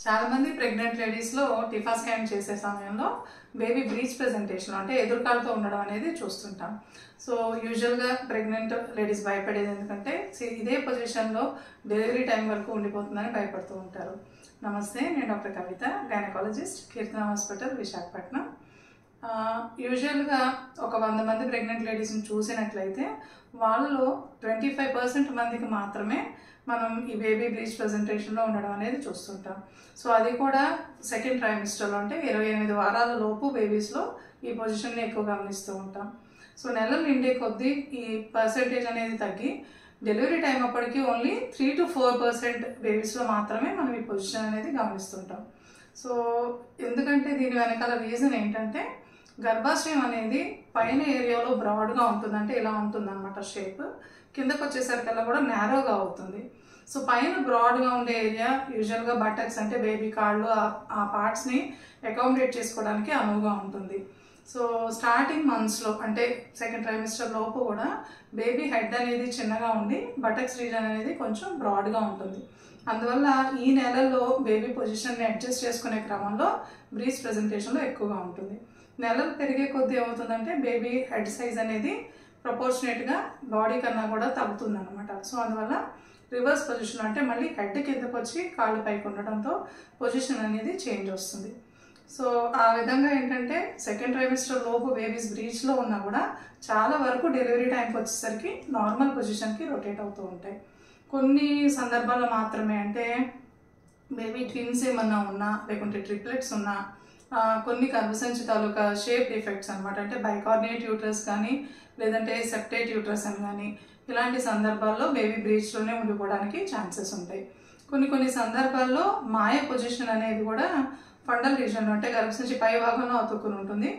చాలా మంది ప్రెగ్నెంట్ లేడీస్లో టిఫా స్కాన్ చేసే సమయంలో బేబీ బ్రీచ్ ప్రెజెంటేషన్ అంటే ఎదురుకాలతో ఉండడం అనేది చూస్తుంటాం. సో యూజువల్గా ప్రెగ్నెంట్ లేడీస్ భయపడేది ఎందుకంటే ఇదే పొజిషన్లో డెలివరీ టైం వరకు ఉండిపోతుందని భయపడుతూ ఉంటారు. నమస్తే, నేను డాక్టర్ కవిత, గైనకాలజిస్ట్, కీర్తన హాస్పిటల్, విశాఖపట్నం. యూజువల్గా ఒక 100 మంది ప్రెగ్నెంట్ లేడీస్ని చూసినట్లయితే వాళ్ళలో 25% మందికి మాత్రమే మనం ఈ బేబీ బ్రీచ్ ప్రెజెంటేషన్లో ఉండడం అనేది చూస్తుంటాం. సో అది కూడా సెకండ్ ట్రైమిస్టర్లో అంటే 28 వారాల లోపు బేబీస్లో ఈ పొజిషన్ని ఎక్కువ గమనిస్తూ ఉంటాం. సో నెలలు నిండే కొద్దీ ఈ పర్సెంటేజ్ అనేది తగ్గి డెలివరీ టైం అప్పటికి ఓన్లీ 3 to 4% బేబీస్లో మాత్రమే మనం ఈ పొజిషన్ అనేది గమనిస్తుంటాం. సో ఎందుకంటే దీని వెనకాల రీజన్ ఏంటంటే గర్భాశయం అనేది పైన ఏరియాలో బ్రాడ్గా ఉంటుంది, అంటే ఇలా ఉంటుంది అనమాట షేప్. కిందకు వచ్చేసరికల్లా కూడా నేరోగా అవుతుంది. సో పైన బ్రాడ్గా ఉండే ఏరియా యూజువల్గా బటక్స్ అంటే బేబీ కాళ్ళు ఆ పార్ట్స్ని అకామిడేట్ చేసుకోవడానికి అనువుగా ఉంటుంది. సో స్టార్టింగ్ మంత్స్లో అంటే సెకండ్ ట్రైమిస్టర్ లోపు కూడా బేబీ హెడ్ అనేది చిన్నగా ఉండి బటక్స్ రీజన్ అనేది కొంచెం బ్రాడ్గా ఉంటుంది. అందువల్ల ఈ నెలలో బేబీ పొజిషన్ని అడ్జస్ట్ చేసుకునే క్రమంలో బ్రీచ్ ప్రెజెంటేషన్లో ఎక్కువగా ఉంటుంది. నెలలు పెరిగే కొద్దీ ఏమవుతుందంటే బేబీ హెడ్ సైజ్ అనేది ప్రపోర్షనేట్గా బాడీ కన్నా కూడా తగ్గుతుంది అనమాట. సో అందువల్ల రివర్స్ పొజిషన్ అంటే మళ్ళీ హెడ్ కిందకు వచ్చి కాళ్ళు పైకి ఉండడంతో పొజిషన్ అనేది చేంజ్ వస్తుంది. సో ఆ విధంగా ఏంటంటే సెకండ్ ట్రైమిస్టర్ లోపు బేబీస్ బ్రీచ్లో ఉన్నా కూడా చాలా వరకు డెలివరీ టైంకి వచ్చేసరికి నార్మల్ పొజిషన్కి రొటేట్ అవుతూ ఉంటాయి. కొన్ని సందర్భాల్లో మాత్రమే అంటే బేబీ ట్విన్స్ ఏమన్నా ఉన్నా లేకుంటే ట్రిప్లెట్స్ ఉన్నా కొన్ని గర్భసంచి తాలూకా షేప్ డిఫెక్ట్స్ అనమాట, అంటే బైకార్నియేట్ యూట్రస్ కానీ లేదంటే సెప్టేట్ యూట్రస్ అని కానీ ఇలాంటి సందర్భాల్లో బేబీ బ్రీచ్లోనే ఉండిపోవడానికి ఛాన్సెస్ ఉంటాయి. కొన్ని సందర్భాల్లో మాయ పొజిషన్ అనేది కూడా ఫండల్ రీజన్లో అంటే గర్భసంచి పై భాగంలో అతుక్కుని ఉంటుంది,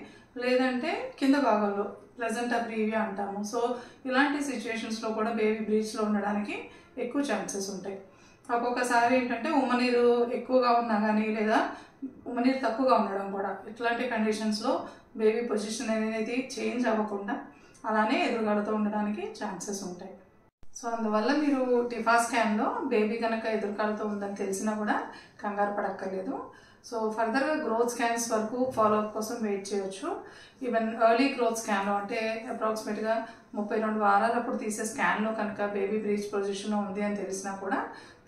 లేదంటే కింద భాగంలో ప్లెజెంటా ప్రీవియా అంటాము. సో ఇలాంటి సిచ్యువేషన్స్లో కూడా బేబీ బ్రీచ్లో ఉండడానికి ఎక్కువ ఛాన్సెస్ ఉంటాయి. ఒక్కొక్కసారి ఏంటంటే ఉమ్మనీరు ఎక్కువగా ఉన్నా కానీ లేదా ఉమ్మనీరు తక్కువగా ఉండడం కూడా ఇట్లాంటి కండిషన్స్లో బేబీ పొజిషన్ అనేది చేంజ్ అవ్వకుండా అలానే ఎదురుగాడుతూ ఉండడానికి ఛాన్సెస్ ఉంటాయి. సో అందువల్ల మీరు టిఫా స్కాన్లో బేబీ కనుక ఎదురుకాలతో ఉందని తెలిసినా కూడా కంగారు పడక్కర్లేదు. సో ఫర్దర్గా గ్రోత్ స్కాన్స్ వరకు ఫాలోఅప్ కోసం వెయిట్ చేయొచ్చు. ఈవెన్ ఎర్లీ గ్రోత్ స్కాన్లో అంటే అప్రాక్సిమేట్గా 32 వారాలప్పుడు తీసే స్కాన్లో కనుక బేబీ బ్రీచ్ పొజిషన్లో ఉంది అని తెలిసినా కూడా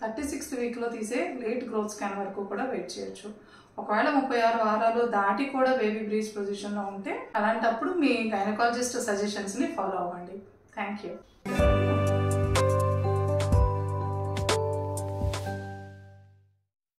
36th వీక్లో తీసే లేట్ గ్రోత్ స్కాన్ వరకు కూడా వెయిట్ చేయొచ్చు. ఒకవేళ 36 వారాలు దాటి కూడా బేబీ బ్రీచ్ పొజిషన్లో ఉంటే అలాంటప్పుడు మీ గైనకాలజిస్ట్ సజెషన్స్ని ఫాలో అవ్వండి. Thank you.